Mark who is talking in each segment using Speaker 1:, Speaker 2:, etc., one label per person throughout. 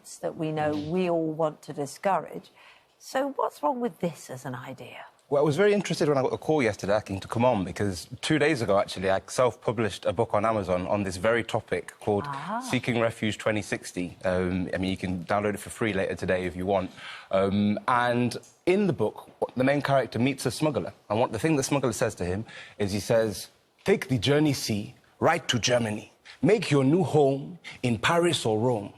Speaker 1: rights that we know we all want to discourage. So what's wrong with this as an idea?
Speaker 2: Well, I was very interested when I got a call yesterday asking to come on, because 2 days ago, actually, I self-published a book on Amazon on this very topic called Seeking Refuge 2060. I mean, you can download it for free later today if you want. And in the book, the main character meets a smuggler. And the thing the smuggler says to him is he says, "Take the journey sea right to Germany. Make your new home in Paris or Rome.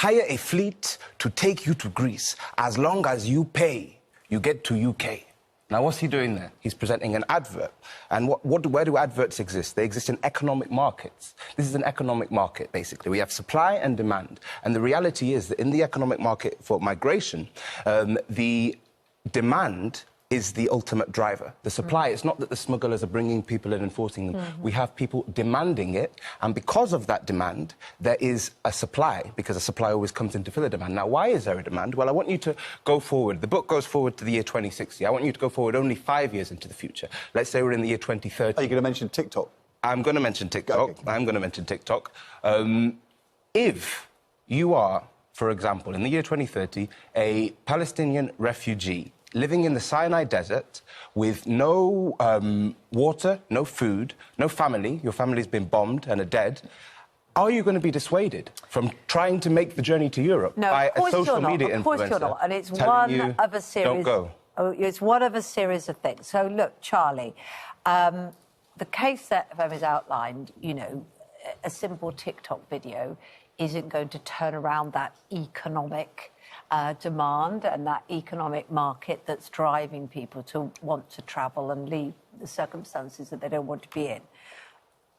Speaker 2: Hire a fleet to take you to Greece. As long as you pay, you get to UK." Now, what's he doing there? He's presenting an advert. And where do adverts exist? They exist in economic markets. This is an economic market, basically. We have supply and demand. And the reality is that in the economic market for migration, the demand is the ultimate driver. The supply, it's not that the smugglers are bringing people in and forcing them. We have people demanding it, and because of that demand, there is a supply, because a supply always comes in to fill a demand. Now, why is there a demand? Well, I want you to go forward. The book goes forward to the year 2060. I want you to go forward only 5 years into the future. Let's say we're in the year 2030.
Speaker 3: Are you going to mention TikTok?
Speaker 2: I'm going to mention TikTok.
Speaker 3: Okay.
Speaker 2: I'm going to mention TikTok. If you are, for example, in the year 2030, a Palestinian refugee living in the Sinai Desert with no water, no food, no family, your family's been bombed and are dead, are you going to be dissuaded from trying to make the journey to Europe by a social media influencer?
Speaker 1: Of course you're not. And it's one of a series.
Speaker 2: Don't go.
Speaker 1: It's one of a series of things. So look, Charlie, the case that Femi's outlined, you know, a simple TikTok video isn't going to turn around that economic demand and that economic market that's driving people to want to travel and leave the circumstances that they don't want to be in.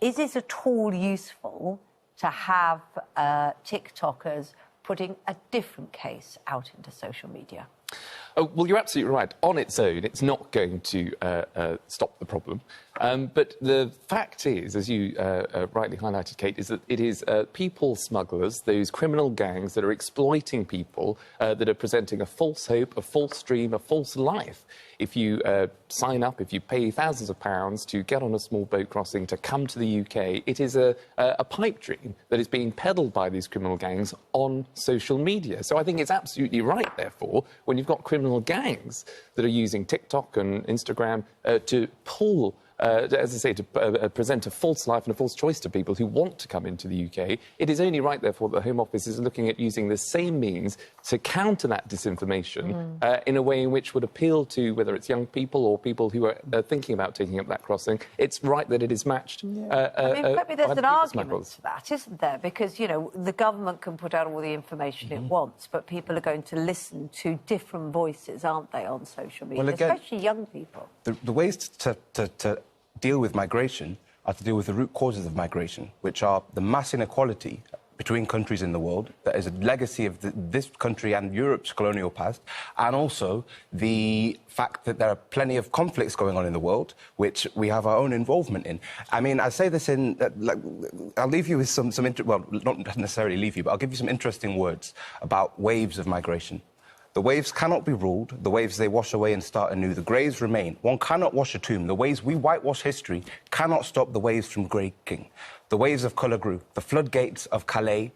Speaker 1: Is it at all useful to have TikTokers putting a different case out into social media?
Speaker 4: Oh, well, you're absolutely right. On its own, it's not going to stop the problem. But the fact is, as you rightly highlighted, Kate, is that it is people smugglers, those criminal gangs that are exploiting people, that are presenting a false hope, a false dream, a false life. If you sign up, if you pay thousands of pounds to get on a small boat crossing to come to the UK, it is a pipe dream that is being peddled by these criminal gangs on social media. So I think it's absolutely right, therefore, when you've got criminal gangs that are using TikTok and Instagram to pull as I say, to present a false life and a false choice to people who want to come into the UK, it is only right, therefore, that the Home Office is looking at using the same means to counter that disinformation in a way in which would appeal to, whether it's young people or people who are thinking about taking up that crossing. It's right that it is matched.
Speaker 1: I mean, maybe there's an argument to that, isn't there? Because, you know, the government can put out all the information it wants, but people are going to listen to different voices, aren't they, on social media, well, again, especially young people.
Speaker 2: The ways to deal with migration are to deal with the root causes of migration, which are the mass inequality between countries in the world that is a legacy of this country and Europe's colonial past, and also the fact that there are plenty of conflicts going on in the world, which we have our own involvement in. I mean, I say this in... I'll leave you with well, not necessarily leave you, but I'll give you some interesting words about waves of migration. The waves cannot be ruled. The waves, they wash away and start anew. The graves remain. One cannot wash a tomb. The ways we whitewash history cannot stop the waves from breaking. The waves of colour grew. The floodgates of Calais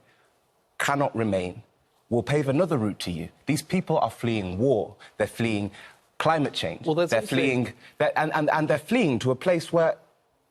Speaker 2: cannot remain. We'll pave another route to you. These people are fleeing war. They're fleeing climate change. Well, they're fleeing... And they're fleeing to a place where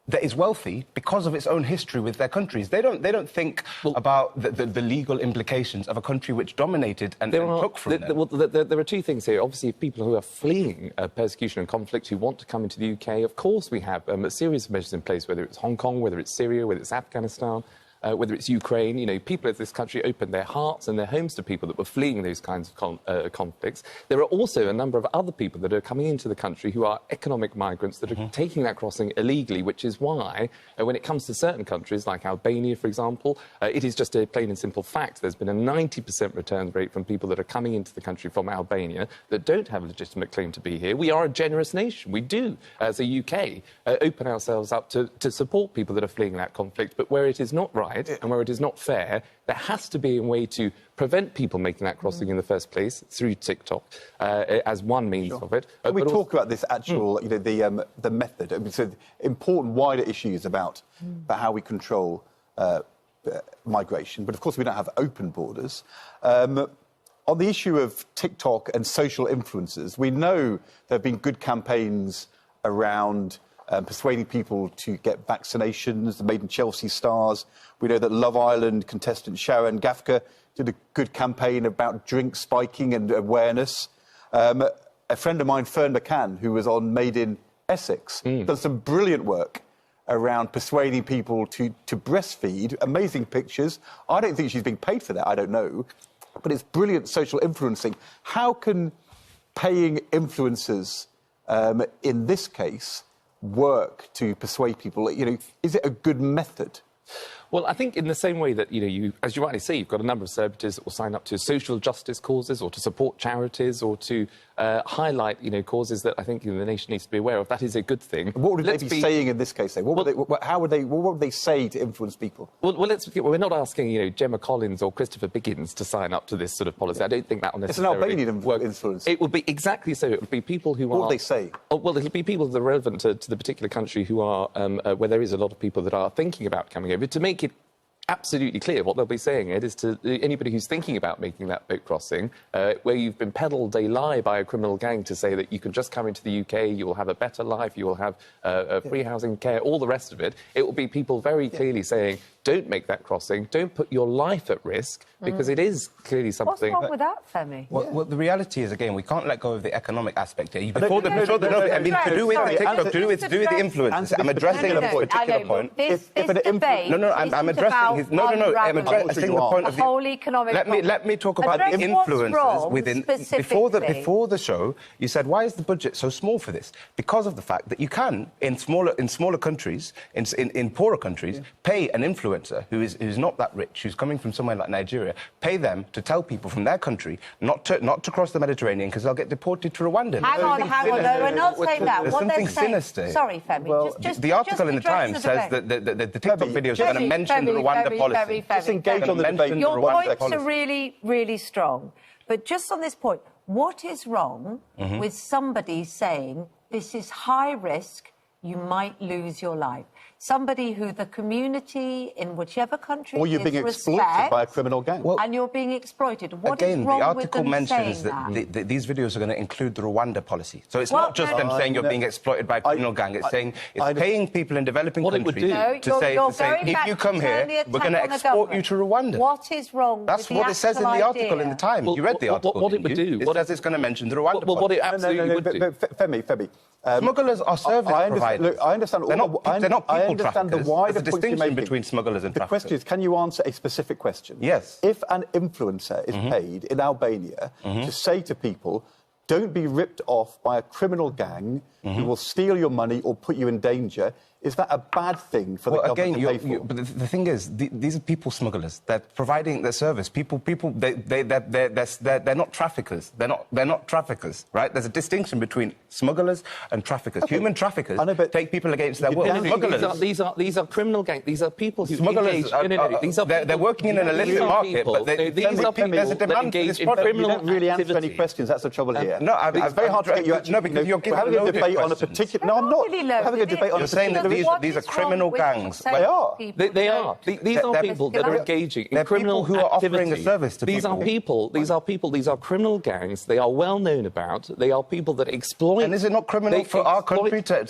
Speaker 2: that is wealthy because of its own history with their countries. They don't think about the legal implications of a country which dominated and took from them.
Speaker 4: Well, there are two things here. Obviously, people who are fleeing persecution and conflict, who want to come into the UK, of course we have a series of measures in place, whether it's Hong Kong, whether it's Syria, whether it's Afghanistan, whether it's Ukraine. You know, people of this country opened their hearts and their homes to people that were fleeing those kinds of conflicts. There are also a number of other people that are coming into the country who are economic migrants that are taking that crossing illegally, which is why, when it comes to certain countries, like Albania, for example, it is just a plain and simple fact. There's been a 90% return rate from people that are coming into the country from Albania that don't have a legitimate claim to be here. We are a generous nation. We do, as a UK, open ourselves up to support people that are fleeing that conflict. But where it is not right, and where it is not fair, there has to be a way to prevent people making that crossing in the first place through TikTok as one means of it.
Speaker 3: Can we talk about this actual, you know, the method? I mean, so important wider issues about how we control migration, but of course we don't have open borders. On the issue of TikTok and social influencers, we know there have been good campaigns around persuading people to get vaccinations, the Made in Chelsea stars. We know that Love Island contestant Sharon Gafka did a good campaign about drink spiking and awareness. A friend of mine, Fern McCann, who was on Made in Essex, done some brilliant work around persuading people to breastfeed. Amazing pictures. I don't think she's being paid for that, I don't know. But it's brilliant social influencing. How can paying influencers, in this case, work to persuade people? You know, is it a good method?
Speaker 4: Well, I think in the same way that, you, as you rightly say, you've got a number of celebrities that will sign up to social justice causes or to support charities or to highlight, causes that I think the nation needs to be aware of. That is a good thing.
Speaker 3: What would they be saying in this case, though? What would they say to influence people?
Speaker 4: Well, we're not asking, Gemma Collins or Christopher Biggins to sign up to this sort of policy. I don't think that will necessarily
Speaker 3: It's an Albanian influence.
Speaker 4: It would be exactly so. It would be people who
Speaker 3: What would they say?
Speaker 4: Oh, well, it'll be people that are relevant to the particular country who are, where there is a lot of people that are thinking about coming over, to make it absolutely clear. What they'll be saying, Ed, is to anybody who's thinking about making that boat crossing, where you've been peddled a lie by a criminal gang to say that you can just come into the UK, you will have a better life, you will have free housing care, all the rest of it. It will be people very clearly saying, don't make that crossing, don't put your life at risk, because it is clearly something...
Speaker 1: What's wrong with that, Femi?
Speaker 2: Well, the reality is, again, we can't let go of the economic aspect here. To do with the TikTok, to do with the influencers, I'm addressing a particular point. I'm addressing his... I'm addressing the point of the...
Speaker 1: whole economic...
Speaker 2: Let me talk about the influencers within... Before the show, you said, why is the budget so small for this? Because of the fact that you can, in smaller countries, in poorer countries, pay an influencer who's not that rich, who's coming from somewhere like Nigeria, pay them to tell people from their country not to cross the Mediterranean because they'll get deported to Rwanda.
Speaker 1: Hang on, no, we're not saying that.
Speaker 2: There's something sinister.
Speaker 1: Sorry, Femi.
Speaker 3: Well,
Speaker 2: the article in the Times says that the TikTok videos are going to mention the Rwanda policy.
Speaker 3: Just engage on the debate.
Speaker 1: Your points are really, really strong. But just on this point, what is wrong with somebody saying this is high risk, you might lose your life? Somebody who the community in whichever country
Speaker 3: or you're being exploited by a criminal gang.
Speaker 1: Well, and you're being exploited. What
Speaker 2: again,
Speaker 1: is wrong
Speaker 2: the article
Speaker 1: with them
Speaker 2: mentions
Speaker 1: that
Speaker 2: these videos are going to include the Rwanda policy. So it's not just them saying you're being exploited by a criminal gang. It's saying it's paying people in developing countries to say if you come here, we're going to export you to Rwanda.
Speaker 1: What is wrong?
Speaker 2: That's what it says in the article in the Times. You read the article.
Speaker 4: What it would do?
Speaker 2: It says it's going to mention the Rwanda policy.
Speaker 4: Well, what it absolutely would do.
Speaker 3: Femi.
Speaker 2: Smugglers are service providers.
Speaker 3: Look, I understand.
Speaker 2: They're not people traffickers.
Speaker 3: There's
Speaker 2: a distinction between smugglers and traffickers.
Speaker 3: The question is, can you answer a specific question?
Speaker 2: Yes.
Speaker 3: If an influencer is paid in Albania to say to people, don't be ripped off by a criminal gang who will steal your money or put you in danger, is that a bad thing for the government to pay for?
Speaker 2: But the thing is, these are people smugglers. They're providing their service. They're not traffickers. They're not traffickers, right? There's a distinction between smugglers and traffickers. Okay. Human traffickers take people against their will.
Speaker 4: These are criminal gangs. These are people who engage...
Speaker 2: They're working in an illicit market, but there's a demand for this product.
Speaker 3: You don't really answer any questions. That's the trouble here.
Speaker 2: No,
Speaker 3: it's very hard to get you actually...
Speaker 2: No, because you're
Speaker 3: having a debate on a particular... No, I'm not having a debate on a particular...
Speaker 2: These are criminal gangs.
Speaker 3: They are.
Speaker 4: They are. These are people that are engaging in criminal
Speaker 2: who are offering a service to
Speaker 4: people. These are criminal gangs. They are well known about. They are people that exploit...
Speaker 2: And is it not criminal for our country to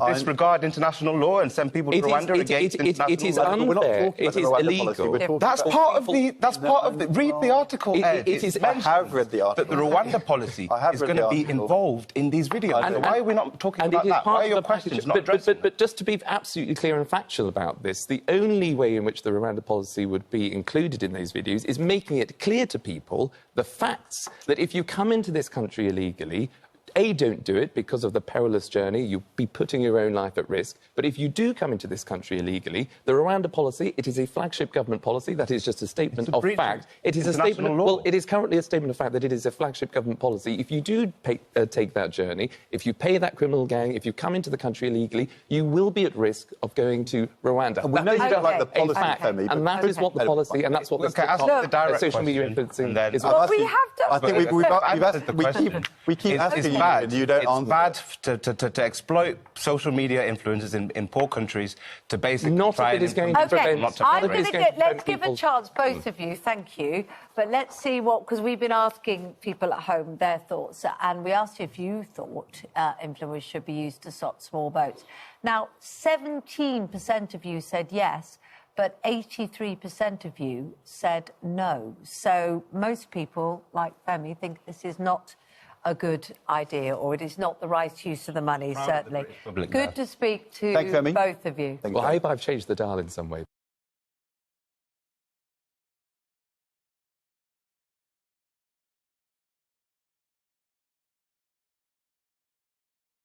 Speaker 2: disregard international law and send people to Rwanda against international law?
Speaker 4: It is unfair. It is illegal.
Speaker 2: That's part of the... Read the article, Ed.
Speaker 3: I have read the article.
Speaker 2: That the Rwanda policy is going to be involved in these videos. And why are we not talking about that? Why are your questions not addressing
Speaker 4: But just to be absolutely clear and factual about this, the only way in which the Rwanda policy would be included in those videos is making it clear to people the facts that if you come into this country illegally, A, don't do it because of the perilous journey. You'll be putting your own life at risk. But if you do come into this country illegally, the Rwanda policy, it is a flagship government policy. That is just a statement of fact. It is a statement. Well, it is currently a statement of fact that it is a flagship government policy. If you do take that journey, if you pay that criminal gang, if you come into the country illegally, you will be at risk of going to Rwanda.
Speaker 3: And we know you don't like the policy, Femi,
Speaker 4: and that is what the policy, and that's what the social media influencing is.
Speaker 1: Well, we have done.
Speaker 3: I think we keep asking you.
Speaker 2: bad.
Speaker 3: and you don't
Speaker 2: It's
Speaker 3: answer.
Speaker 2: bad to exploit social media influencers in poor countries to basically
Speaker 4: Not
Speaker 2: try
Speaker 4: if it
Speaker 2: and
Speaker 4: is going
Speaker 2: influence-
Speaker 4: to
Speaker 1: Okay,
Speaker 4: prevent-
Speaker 2: not to
Speaker 1: I'm
Speaker 2: prevent-
Speaker 1: going to
Speaker 4: going to
Speaker 1: let's
Speaker 4: prevent
Speaker 1: give a
Speaker 4: people-
Speaker 1: chance, both of you, thank you. But let's see what, because we've been asking people at home their thoughts, and we asked you if you thought influencers should be used to stop small boats. Now, 17% of you said yes, but 83% of you said no. So most people, like Femi, think this is not a good idea, or it is not the right use of the money, certainly.
Speaker 2: British public
Speaker 1: Good
Speaker 2: now.
Speaker 1: to speak to
Speaker 3: Thanks, Femi.
Speaker 1: both of you.
Speaker 3: Thanks,
Speaker 4: Well, I
Speaker 3: Femi.
Speaker 4: hope I've changed the dial in some way.